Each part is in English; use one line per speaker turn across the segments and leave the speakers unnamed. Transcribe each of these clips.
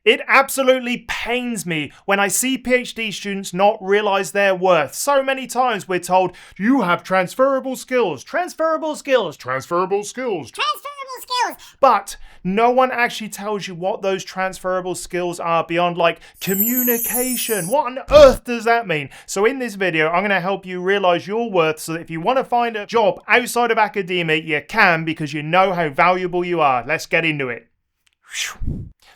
It absolutely pains me when I see PhD students not realize their worth. So many times we're told, you have transferable skills, transferable skills, transferable skills, transferable skills. But no one actually tells you what those transferable skills are beyond like communication. What on earth does that mean? So in this video, I'm going to help you realize your worth so that if you want to find a job outside of academia, you can because you know how valuable you are. Let's get into it.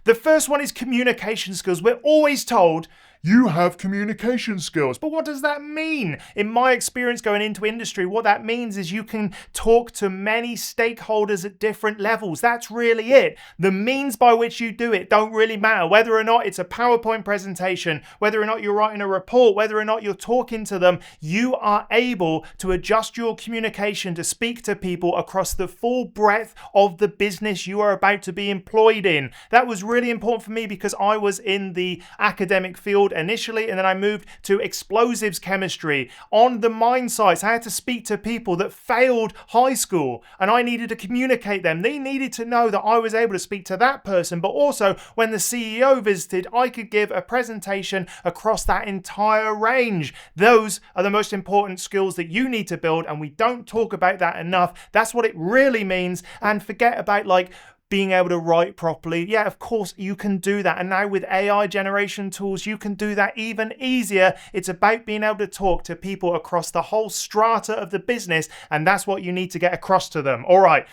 The first one is communication skills. We're always told, you have communication skills. But what does that mean? In my experience going into industry, what that means is you can talk to many stakeholders at different levels. That's really it. The means by which you do it don't really matter. Whether or not it's a PowerPoint presentation, whether or not you're writing a report, whether or not you're talking to them, you are able to adjust your communication to speak to people across the full breadth of the business you are about to be employed in. That was really important for me because I was in the academic field initially, and then I moved to explosives chemistry. On the mine sites, I had to speak to people that failed high school, and I needed to communicate them. They needed to know that I was able to speak to that person, but also when the CEO visited, I could give a presentation across that entire range. Those are the most important skills that you need to build, and we don't talk about that enough. That's what it really means, and forget about like being able to write properly. Yeah, of course you can do that. And now with AI generation tools, you can do that even easier. It's about being able to talk to people across the whole strata of the business. And that's what you need to get across to them. All right,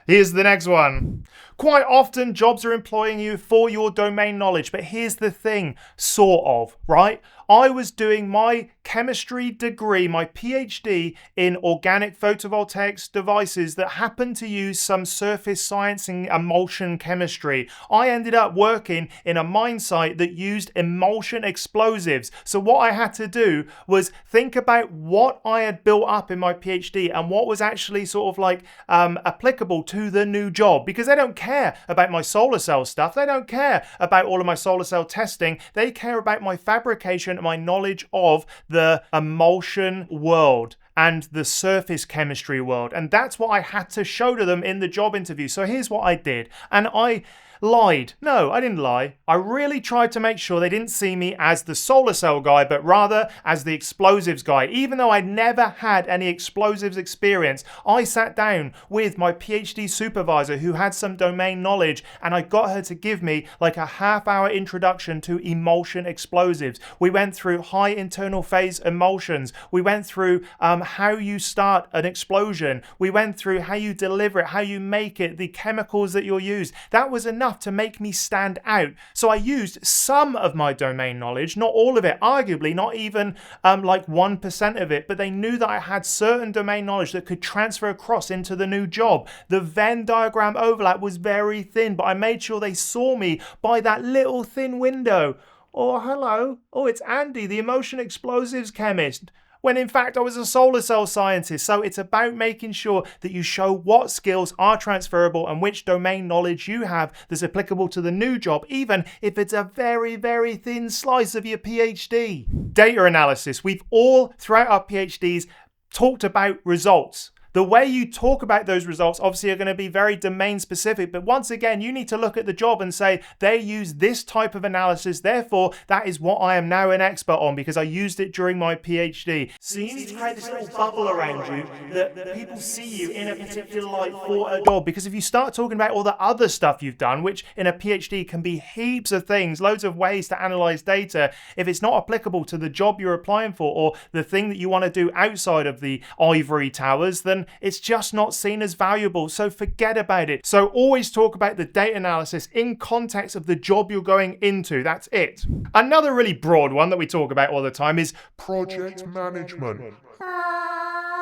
here's the next one. Quite often jobs are employing you for your domain knowledge. But here's the thing, sort of, right? I was doing my chemistry degree, my PhD in organic photovoltaics devices that happened to use some surface science and emulsion chemistry. I ended up working in a mine site that used emulsion explosives. So what I had to do was think about what I had built up in my PhD and what was actually sort of like applicable to the new job, because they don't care about my solar cell stuff. They don't care about all of my solar cell testing. They care about my fabrication, my knowledge of the emulsion world and the surface chemistry world. And that's what I had to show to them in the job interview. So here's what I did. And I lied. No, I didn't lie. I really tried to make sure they didn't see me as the solar cell guy, but rather as the explosives guy. Even though I'd never had any explosives experience, I sat down with my PhD supervisor who had some domain knowledge, and I got her to give me like a half-hour introduction to emulsion explosives. We went through high internal phase emulsions. We went through how you start an explosion. We went through how you deliver it, how you make it, the chemicals that you'll use. That was enough to make me stand out. So I used some of my domain knowledge, not all of it, arguably not even like 1% of it, but they knew that I had certain domain knowledge that could transfer across into the new job. The Venn diagram overlap was very thin, but I made sure they saw me by that little thin window. Oh, hello. Oh, it's Andy, the emulsion explosives chemist. When in fact I was a solar cell scientist. So it's about making sure that you show what skills are transferable and which domain knowledge you have that's applicable to the new job, even if it's a very, very thin slice of your PhD. Data analysis. We've all, throughout our PhDs, talked about results. The way you talk about those results obviously are going to be very domain specific, but once again, you need to look at the job and say, they use this type of analysis, therefore that is what I am now an expert on because I used it during my PhD. So you need to create this little bubble around you that people see you in a particular light for a job, because if you start talking about all the other stuff you've done, which in a PhD can be heaps of things, loads of ways to analyze data, if it's not applicable to the job you're applying for or the thing that you want to do outside of the ivory towers, then it's just not seen as valuable. So forget about it. So always talk about the data analysis in context of the job you're going into. That's it. Another really broad one that we talk about all the time is project management.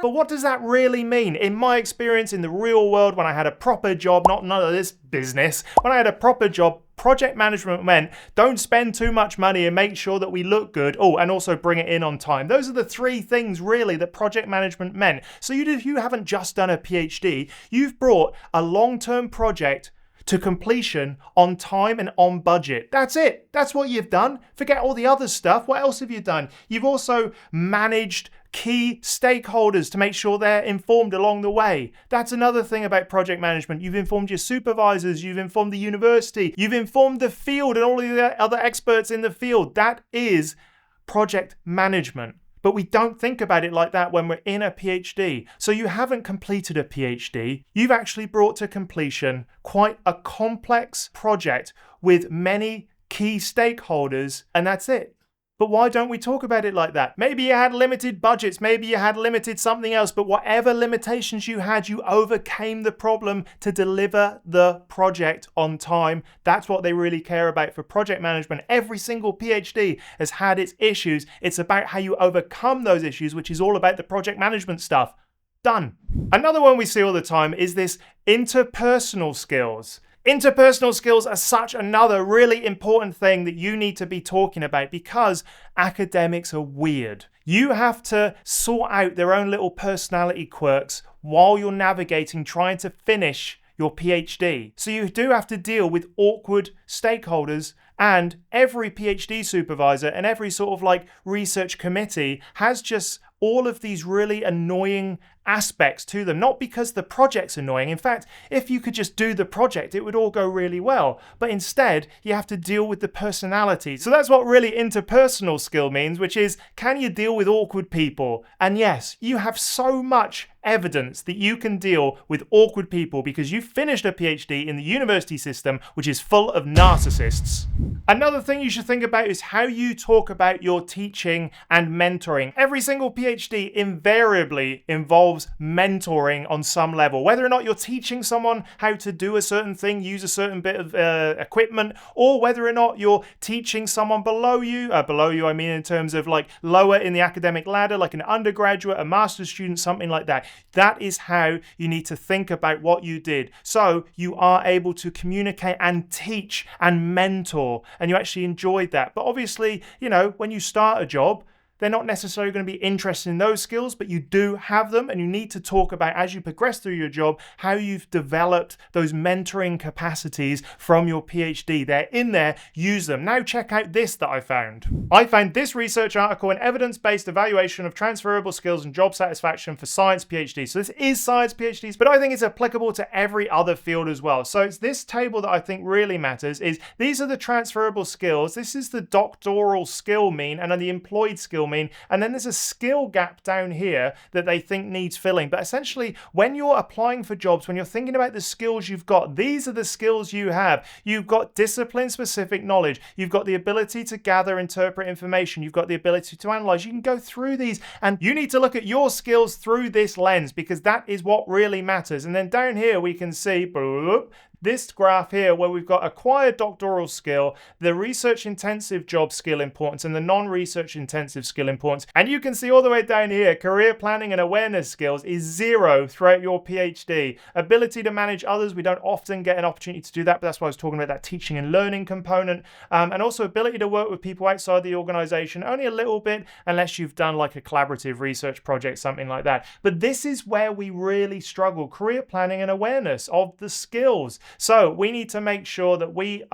But what does that really mean? In my experience in the real world, when I had a proper job, not none of this business, when I had a proper job, project management meant don't spend too much money and make sure that we look good. Oh, and also bring it in on time. Those are the three things really that project management meant. So you haven't just done a PhD, you've brought a long-term project to completion on time and on budget. That's it. That's what you've done. Forget all the other stuff. What else have you done? You've also managed key stakeholders to make sure they're informed along the way. That's another thing about project management. You've informed your supervisors, you've informed the university, you've informed the field and all of the other experts in the field. That is project management. But we don't think about it like that when we're in a PhD. So you haven't completed a PhD. You've actually brought to completion quite a complex project with many key stakeholders, and that's it. But why don't we talk about it like that? Maybe you had limited budgets, maybe you had limited something else, but whatever limitations you had, you overcame the problem to deliver the project on time. That's what they really care about for project management. Every single PhD has had its issues. It's about how you overcome those issues, which is all about the project management stuff. Done. Another one we see all the time is this interpersonal skills. Interpersonal skills are such another really important thing that you need to be talking about because academics are weird. You have to sort out their own little personality quirks while you're navigating trying to finish your PhD. So you do have to deal with awkward stakeholders, and every PhD supervisor and every sort of like research committee has just all of these really annoying aspects to them. Not because the project's annoying. In fact, if you could just do the project, it would all go really well. But instead, you have to deal with the personality. So that's what really interpersonal skill means, which is, can you deal with awkward people? And yes, you have so much evidence that you can deal with awkward people because you finished a PhD in the university system, which is full of narcissists. Another thing you should think about is how you talk about your teaching and mentoring. Every single PhD invariably involves mentoring on some level. Whether or not you're teaching someone how to do a certain thing, use a certain bit of equipment, or whether or not you're teaching someone below you I mean in terms of like lower in the academic ladder, like an undergraduate, a master's student, something like that. That is how you need to think about what you did. So you are able to communicate and teach and mentor, and you actually enjoyed that. But obviously, you know, when you start a job, they're not necessarily going to be interested in those skills, but you do have them, and you need to talk about, as you progress through your job, how you've developed those mentoring capacities from your PhD. They're in there, use them. Now check out this that I found. I found this research article, An Evidence-Based Evaluation of Transferable Skills and Job Satisfaction for Science PhDs. So this is science PhDs, but I think it's applicable to every other field as well. So it's this table that I think really matters. Is these are the transferable skills. This is the doctoral skill mean, and then the employed skill mean, and then there's a skill gap down here that they think needs filling. But essentially, when you're applying for jobs, when you're thinking about the skills you've got, these are the skills you have. You've got discipline-specific knowledge. You've got the ability to gather, interpret information. You've got the ability to analyze. You can go through these, and you need to look at your skills through this lens because that is what really matters. And then down here, we can see this graph here where we've got acquired doctoral skill, the research intensive job skill importance, and the non-research intensive skill importance. And you can see all the way down here, career planning and awareness skills is 0 throughout your PhD. Ability to manage others, we don't often get an opportunity to do that, but that's why I was talking about that teaching and learning component. And also ability to work with people outside the organization, only a little bit, unless you've done like a collaborative research project, something like that. But this is where we really struggle, career planning and awareness of the skills. So we need to make sure that we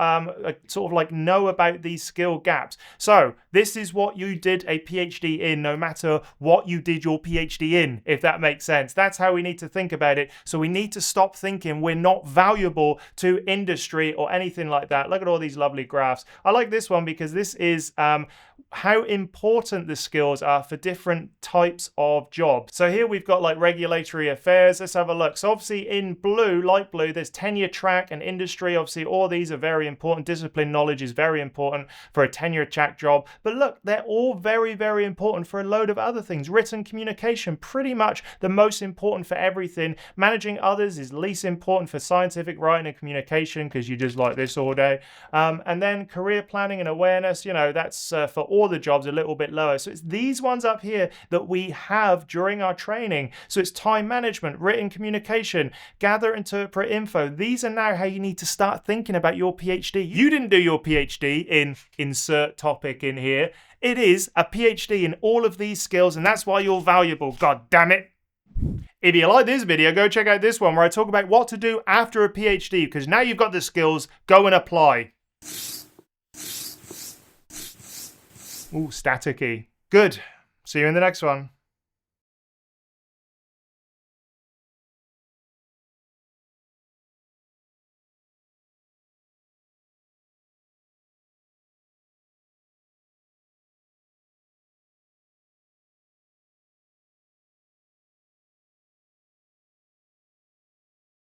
sort of like know about these skill gaps. So this is what you did a PhD in, no matter what you did your PhD in, if that makes sense. That's how we need to think about it. So we need to stop thinking we're not valuable to industry or anything like that. Look at all these lovely graphs. I like this one because this is how important the skills are for different types of jobs. So here we've got like regulatory affairs. Let's have a look. So obviously in blue, light blue, there's tenure track and industry. Obviously all these are very important. Discipline knowledge is very important for a tenure track job. But look, they're all very, very important for a load of other things. Written communication, pretty much the most important for everything. Managing others is least important for scientific writing and communication because you just like this all day. And then career planning and awareness, you know, that's for all the jobs a little bit lower. So it's these ones up here that we have during our training. So it's time management, written communication, gather, interpret info. These are now how you need to start thinking about your PhD. You didn't do your PhD in insert topic in here. It is a PhD in all of these skills, and that's why you're valuable. God damn it. If you like this video, go check out this one where I talk about what to do after a PhD, because now you've got the skills, go and apply. Ooh, staticky. Good. See you in the next one.